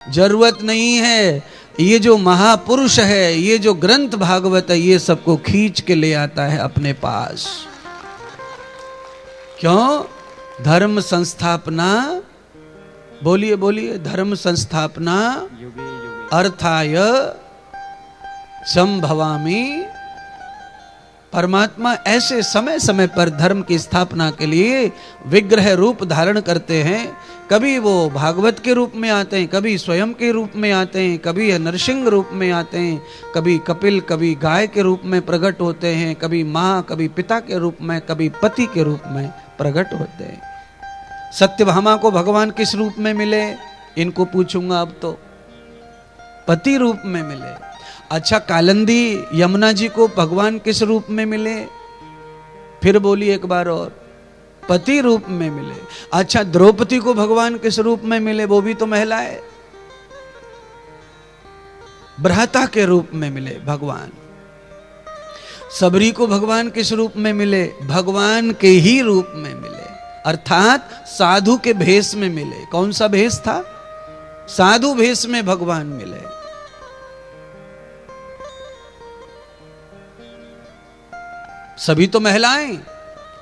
जरूरत नहीं है। ये जो महापुरुष है, ये जो ग्रंथ भागवत है, ये सबको खींच के ले आता है अपने पास। क्यों? धर्म संस्थापना, बोलिए बोलिए, धर्म संस्थापना अर्थाय संभवामि। परमात्मा ऐसे समय समय पर धर्म की स्थापना के लिए विग्रह रूप धारण करते हैं। कभी वो भागवत के रूप में आते हैं, कभी स्वयं के रूप में आते हैं, कभी नरसिंह रूप में आते हैं, कभी कपिल, कभी गाय के रूप में प्रकट होते हैं, कभी माँ, कभी पिता के रूप में, कभी पति के रूप में प्रकट होते हैं। सत्यभामा को भगवान किस रूप में मिले? इनको पूछूंगा अब तो। पति रूप में मिले। अच्छा, कालिंदी यमुना जी को भगवान किस रूप में मिले? फिर बोलिए एक बार और। पति रूप में मिले। अच्छा, द्रौपदी को भगवान किस रूप में मिले? वो भी तो महिला है। भ्राता के रूप में मिले भगवान। सबरी को भगवान किस रूप में मिले? भगवान के ही रूप में मिले, अर्थात साधु के भेष में मिले। कौन सा भेष था? साधु भेष में भगवान मिले। सभी तो महिलाएं,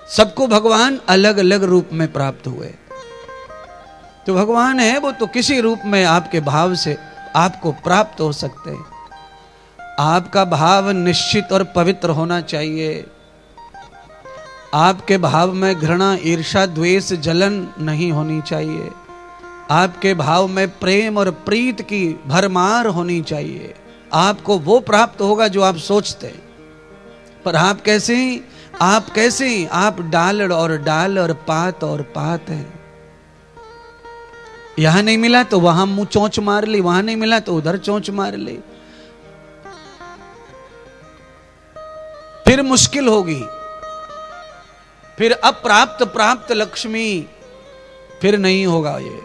सबको भगवान अलग अलग रूप में प्राप्त हुए। तो भगवान है वो तो किसी रूप में आपके भाव से आपको प्राप्त हो सकते हैं। आपका भाव निश्चित और पवित्र होना चाहिए। आपके भाव में घृणा, ईर्ष्या, द्वेष, जलन नहीं होनी चाहिए। आपके भाव में प्रेम और प्रीत की भरमार होनी चाहिए। आपको वो प्राप्त होगा जो आप सोचते हैं। पर आप कैसे? आप डाल और पात हैं। यहां नहीं मिला तो वहां मुंह चोंच मार ली, वहां नहीं मिला तो उधर चोंच मार ली। फिर मुश्किल होगी, फिर अप्राप्त प्राप्त लक्ष्मी फिर नहीं होगा। ये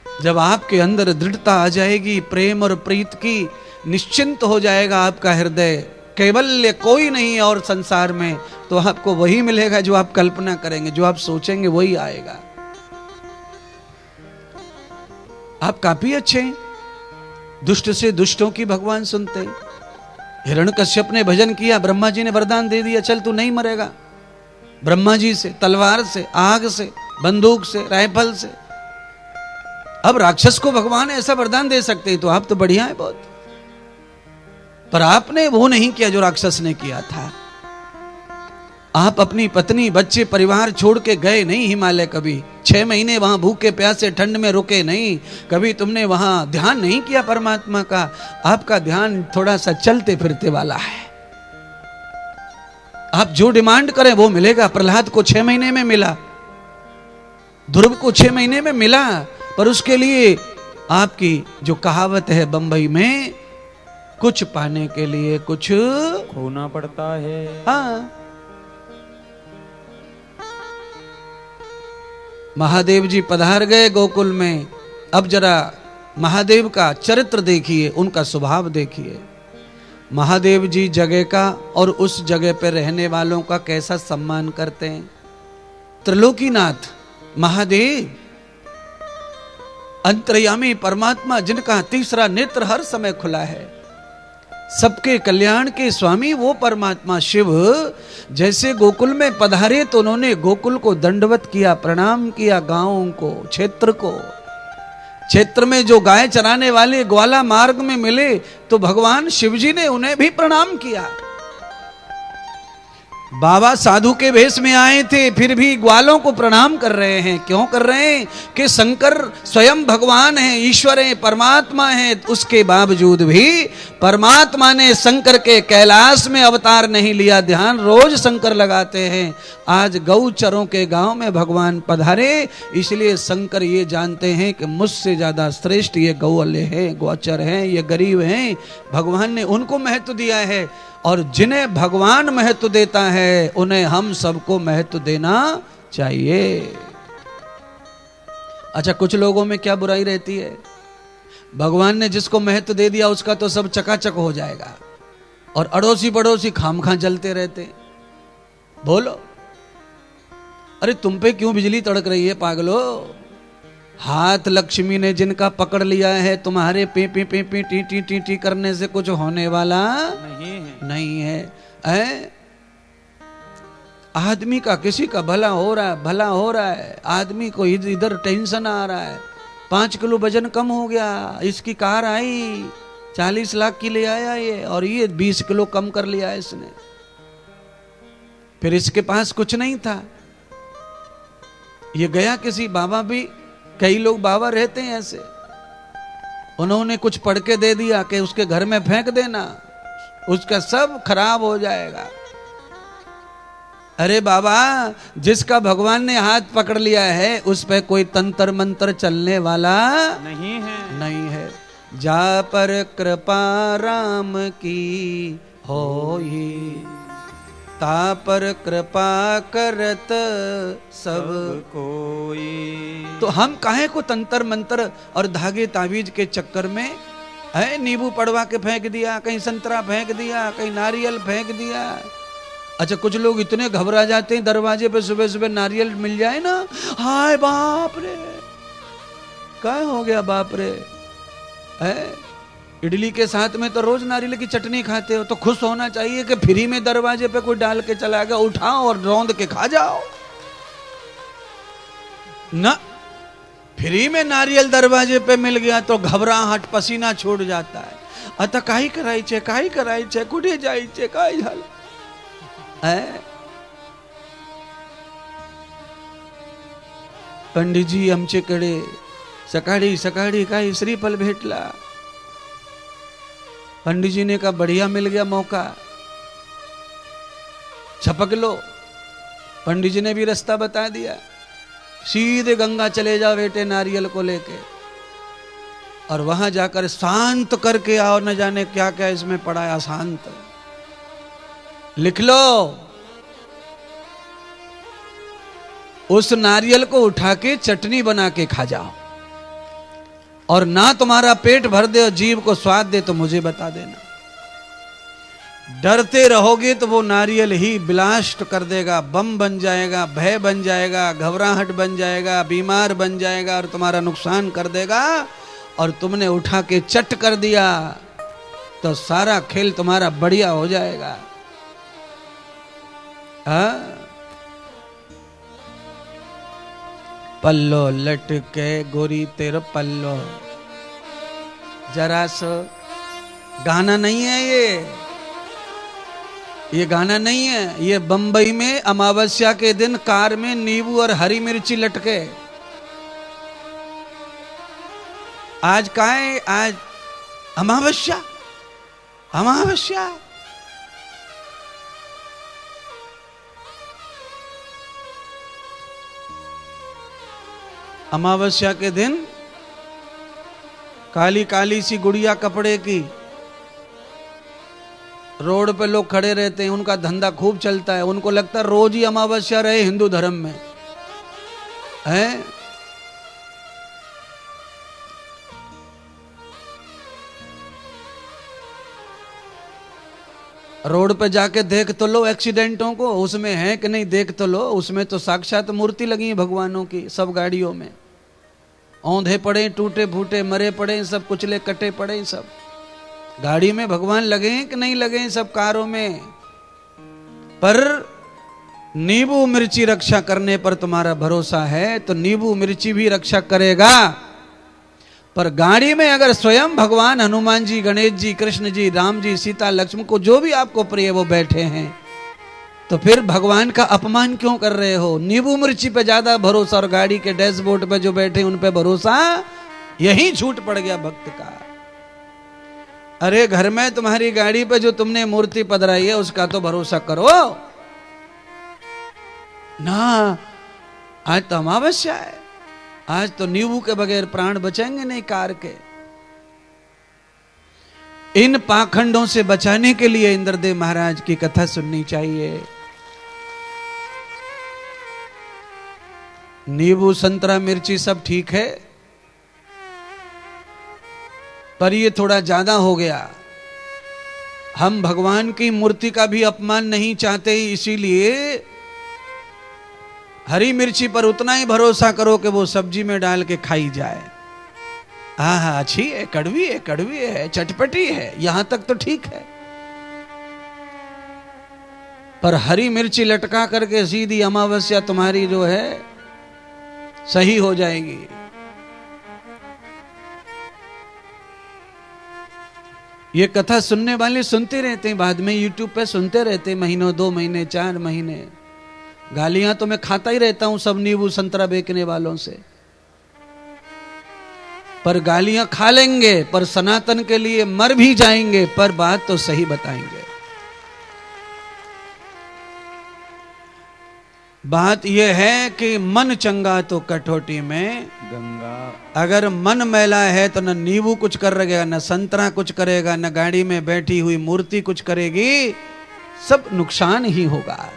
जब आपके अंदर दृढ़ता आ जाएगी प्रेम और प्रीत की, निश्चिंत हो जाएगा आपका हृदय, कैवल्य कोई नहीं और संसार में, तो आपको वही मिलेगा जो आप कल्पना करेंगे, जो आप सोचेंगे वही आएगा। आप काफी अच्छे हैं। दुष्ट से दुष्टों की भगवान सुनते। हिरण्यकश्यप ने भजन किया, ब्रह्मा जी ने वरदान दे दिया, चल तू नहीं मरेगा। ब्रह्मा जी से, तलवार से, आग से, बंदूक से, राइफल से। अब राक्षस को भगवान ऐसा वरदान दे सकते हैं तो आप तो बढ़िया है बहुत। पर आपने वो नहीं किया जो राक्षस ने किया था। आप अपनी पत्नी, बच्चे, परिवार छोड़ के गए नहीं हिमालय कभी। 6 महीने वहां भूखे प्यासे ठंड में रुके नहीं। कभी तुमने वहां ध्यान नहीं किया परमात्मा का। आपका ध्यान थोड़ा सा चलते फिरते वाला है। आप जो डिमांड करें वो मिलेगा। प्रहलाद को 6 महीने में मिला, ध्रुव को 6 महीने में मिला। पर उसके लिए आपकी जो कहावत है बंबई में, कुछ पाने के लिए कुछ खोना पड़ता है। हाँ, महादेव जी पधार गए गोकुल में। अब जरा महादेव का चरित्र देखिए, उनका स्वभाव देखिए। महादेव जी जगह का और उस जगह पर रहने वालों का कैसा सम्मान करते हैं। त्रिलोकीनाथ महादेव, अंतर्यामी परमात्मा, जिनका तीसरा नेत्र हर समय खुला है, सबके कल्याण के स्वामी वो परमात्मा शिव जैसे गोकुल में पधारे तो उन्होंने गोकुल को दंडवत किया, प्रणाम किया। गांवों को, क्षेत्र को, क्षेत्र में जो गाय चराने वाले ग्वाला मार्ग में मिले तो भगवान शिव जी ने उन्हें भी प्रणाम किया। बाबा साधु के भेष में आए थे, फिर भी ग्वालों को प्रणाम कर रहे हैं। क्यों कर रहे हैं? कि शंकर स्वयं भगवान है, ईश्वर है, परमात्मा है। उसके बावजूद भी परमात्मा ने शंकर के कैलाश में अवतार नहीं लिया। ध्यान रोज शंकर लगाते हैं। आज गौचरों के गांव में भगवान पधारे, इसलिए शंकर ये जानते हैं कि मुझसे ज्यादा श्रेष्ठ ये गौअल्ले हैं, गोचर हैं, ये गरीब हैं। भगवान ने उनको महत्व दिया है, और जिन्हें भगवान महत्व देता है उन्हें हम सबको महत्व देना चाहिए। अच्छा, कुछ लोगों में क्या बुराई रहती है? भगवान ने जिसको महत्व दे दिया उसका तो सब चकाचक हो जाएगा, और अड़ोसी पड़ोसी खामखा जलते रहते। बोलो, अरे तुम पे क्यों बिजली तड़क रही है पागलो? हाथ लक्ष्मी ने जिनका पकड़ लिया है, तुम्हारे P P P P T T T T करने से कुछ होने वाला नहीं है। आदमी का किसी का भला हो रहा है, आदमी को इधर टेंशन आ रहा है, 5 किलो वजन कम हो गया, इसकी कार आई 40 लाख की ले आया ये, और ये 20 किलो कम कर लिया इसने। फिर इसके पास कुछ नहीं था, ये गया किसी बाबा, भी कई लोग बाबा रहते हैं ऐसे, उन्होंने कुछ पढ़ के दे दिया कि उसके घर में फेंक देना, उसका सब खराब हो जाएगा। अरे बाबा, जिसका भगवान ने हाथ पकड़ लिया है उस पे कोई तंत्र मंत्र चलने वाला नहीं है। जा पर कृपा राम की होई, ता पर कृपा करत सब कोई। तो हम काहे को तंत्र मंत्र और धागे तावीज के चक्कर में है, नींबू पड़वा के फेंक दिया, कहीं संतरा फेंक दिया, कहीं नारियल फेंक दिया। अच्छा, कुछ लोग इतने घबरा जाते हैं, दरवाजे पे सुबह सुबह नारियल मिल जाए ना, हाय बाप रे, क्या हो गया बाप रे है। इडली के साथ में तो रोज नारियल की चटनी खाते हो, तो खुश होना चाहिए कि फ्री में दरवाजे पे कोई डाल के चला गया, उठाओ और रौंद के खा जाओ ना। फ्री में नारियल दरवाजे पे मिल गया तो घबराहट, पसीना छूट जाता है। अतः काही करायचे कुठे जायचे, काय झालं पंडितजी आमच्याकडे सकाळी सकाळी काही श्रीफल भेटला। पंडित जी ने कहा बढ़िया मिल गया मौका, छपक लो। पंडित जी ने भी रास्ता बता दिया, सीधे गंगा चले जाओ बेटे नारियल को लेके, और वहां जाकर शांत करके आओ, न जाने क्या क्या इसमें पड़ा है अशांत, लिख लो। उस नारियल को उठा के चटनी बना के खा जाओ, और ना तुम्हारा पेट भर दे और जीभ को स्वाद दे तो मुझे बता देना। डरते रहोगे तो वो नारियल ही ब्लास्ट कर देगा, बम बन जाएगा, भय बन जाएगा, घबराहट बन जाएगा, बीमार बन जाएगा और तुम्हारा नुकसान कर देगा। और तुमने उठा के चट कर दिया तो सारा खेल तुम्हारा बढ़िया हो जाएगा। पल्लो लटके गोरी तेरा पल्लो, जरा सो गाना नहीं है ये गाना नहीं है। ये बंबई में अमावस्या के दिन कार में नींबू और हरी मिर्ची लटके। आज का है, आज अमावस्या, अमावस्या। अमावस्या के दिन काली काली सी गुड़िया कपड़े की, रोड पे लोग खड़े रहते हैं, उनका धंधा खूब चलता है, उनको लगता है रोज ही अमावस्या रहे हिंदू धर्म में है। रोड पे जाके देख तो लो एक्सीडेंटों को, उसमें है कि नहीं देख तो लो, उसमें तो साक्षात मूर्ति लगी है भगवानों की, सब गाड़ियों में औंधे पड़े, टूटे फूटे, मरे पड़े, सब कुचले कटे पड़े, सब गाड़ी में भगवान लगे हैं कि नहीं लगे हैं, सब कारों में। पर नींबू मिर्ची रक्षा करने पर तुम्हारा भरोसा है तो नींबू मिर्ची भी रक्षा करेगा। पर गाड़ी में अगर स्वयं भगवान हनुमान जी, गणेश जी, कृष्ण जी, राम जी, सीता, लक्ष्मण को जो भी आपको प्रिय वो बैठे हैं, तो फिर भगवान का अपमान क्यों कर रहे हो? नींबू मिर्ची पे ज्यादा भरोसा और गाड़ी के डैशबोर्ड पे जो बैठे उन पे भरोसा, यही झूठ पड़ गया भक्त का। अरे घर में तुम्हारी गाड़ी पे जो तुमने मूर्ति पधराई है उसका तो भरोसा करो ना। आज तो अमावस्या है, आज तो नींबू के बगैर प्राण बचेंगे नहीं कार के। इन पाखंडों से बचाने के लिए इंद्रदेव महाराज की कथा सुननी चाहिए। नींबू, संतरा, मिर्ची सब ठीक है, पर ये थोड़ा ज्यादा हो गया। हम भगवान की मूर्ति का भी अपमान नहीं चाहते, इसीलिए हरी मिर्ची पर उतना ही भरोसा करो कि वो सब्जी में डाल के खाई जाए। हाँ, अच्छी है, कड़वी है, चटपटी है, यहां तक तो ठीक है। पर हरी मिर्ची लटका करके सीधी अमावस्या तुम्हारी जो है सही हो जाएगी। ये कथा सुनने वाले सुनते रहते हैं, बाद में यूट्यूब पे सुनते रहते हैं, महीनों 2 महीने 4 महीने। गालियां तो मैं खाता ही रहता हूं सब नींबू संतरा बेचने वालों से, पर गालियां खा लेंगे, पर सनातन के लिए मर भी जाएंगे, पर बात तो सही बताएंगे। बात यह है कि मन चंगा तो कटोटी में गंगा। अगर मन मैला है तो न नींबू कुछ करेगा, न संतरा कुछ करेगा, न गाड़ी में बैठी हुई मूर्ति कुछ करेगी, सब नुकसान ही होगा।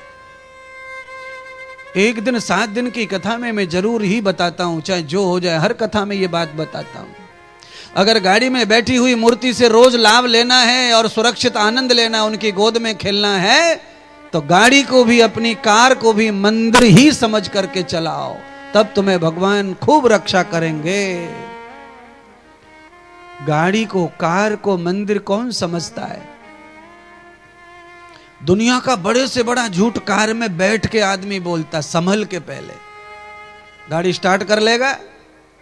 एक दिन 7 दिन की कथा में मैं जरूर ही बताता हूं, चाहे जो हो जाए, हर कथा में ये बात बताता हूं। अगर गाड़ी में बैठी हुई मूर्ति से रोज लाभ लेना है और सुरक्षित आनंद लेना, उनकी गोद में खेलना है, तो गाड़ी को भी, अपनी कार को भी मंदिर ही समझ करके चलाओ, तब तुम्हें भगवान खूब रक्षा करेंगे। गाड़ी को, कार को मंदिर कौन समझता है? दुनिया का बड़े से बड़ा झूठ कार में बैठ के आदमी बोलता, संभल के। पहले गाड़ी स्टार्ट कर लेगा,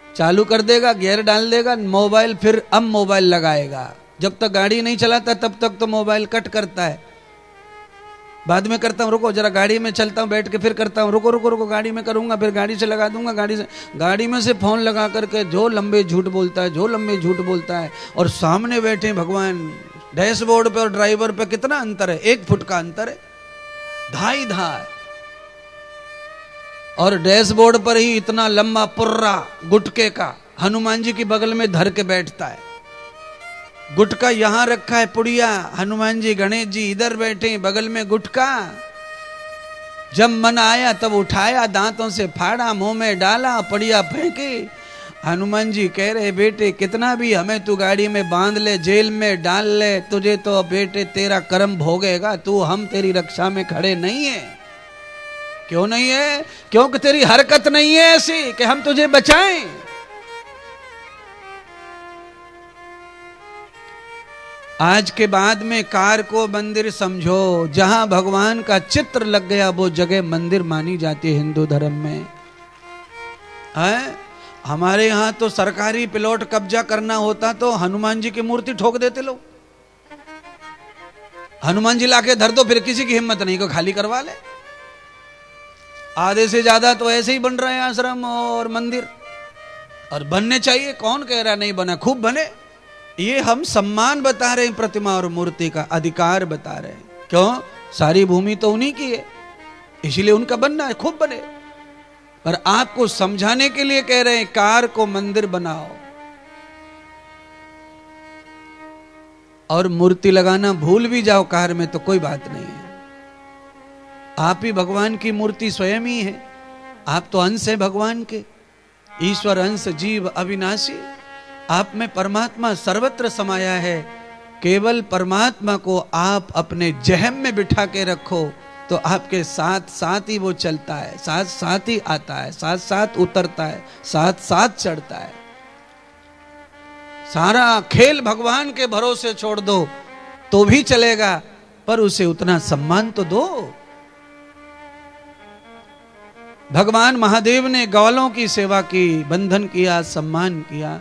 चालू कर देगा, गियर डाल देगा, मोबाइल, फिर अब मोबाइल लगाएगा। जब तक गाड़ी नहीं चलाता तब तक तो मोबाइल कट करता है, बाद में करता हूं, रुको जरा गाड़ी में चलता हूं, बैठ के फिर करता हूं, रुको गाड़ी में करूंगा, फिर गाड़ी से लगा दूंगा, गाड़ी में से फोन लगा करके जो लंबे झूठ बोलता है, और सामने बैठे भगवान। डैशबोर्ड पे और ड्राइवर पे कितना अंतर है? 1 फुट का अंतर है, धाई धाई। और डैशबोर्ड पर ही इतना लंबा पुर्रा गुटके का हनुमान जी की बगल में धर के बैठता है। गुटका यहां रखा है, पुड़िया, हनुमान जी गणेश जी इधर बैठे, बगल में गुटका। जब मन आया तब उठाया, दांतों से फाड़ा, मुंह में डाला, पुड़िया फेंकी। हनुमान जी कह रहे, बेटे कितना भी हमें तू गाड़ी में बांध ले, जेल में डाल ले, तुझे तो बेटे तेरा कर्म भोगेगा, तू, हम तेरी रक्षा में खड़े नहीं है। क्यों नहीं है? क्योंकि तेरी हरकत नहीं है ऐसी कि हम तुझे बचाएं। आज के बाद में कार को मंदिर समझो, जहां भगवान का चित्र लग गया वो जगह मंदिर मानी जाती है हिंदू धर्म में। है? हमारे यहां तो सरकारी प्लॉट कब्जा करना होता तो हनुमान जी की मूर्ति ठोक देते लोग। हनुमान जी लाके धर दो, फिर किसी की हिम्मत नहीं को खाली करवा ले। आधे से ज्यादा तो ऐसे ही बन रहे हैं आश्रम और मंदिर, और बनने चाहिए। कौन कह रहा नहीं बना? खूब बने। ये हम सम्मान बता रहे हैं, प्रतिमा और मूर्ति का अधिकार बता रहे हैं। क्यों? सारी भूमि तो उन्हीं की है, इसलिए उनका बनना है, खूब बने। पर आपको समझाने के लिए कह रहे हैं, कार को मंदिर बनाओ और मूर्ति लगाना भूल भी जाओ कार में तो कोई बात नहीं है। आप ही भगवान की मूर्ति स्वयं ही है। आप तो अंश है भगवान के, ईश्वर अंश जीव अविनाशी। आप में परमात्मा सर्वत्र समाया है। केवल परमात्मा को आप अपने जहम में बिठा के रखो तो आपके साथ साथ ही वो चलता है, साथ साथ ही आता है, साथ साथ उतरता है, साथ साथ चढ़ता है। सारा खेल भगवान के भरोसे छोड़ दो तो भी चलेगा, पर उसे उतना सम्मान तो दो। भगवान महादेव ने ग्वालों की सेवा की, बंधन किया, सम्मान किया।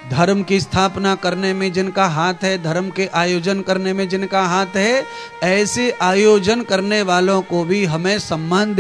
धर्म की स्थापना करने में जिनका हाथ है, धर्म के आयोजन करने में जिनका हाथ है, ऐसे आयोजन करने वालों को भी हमें सम्मान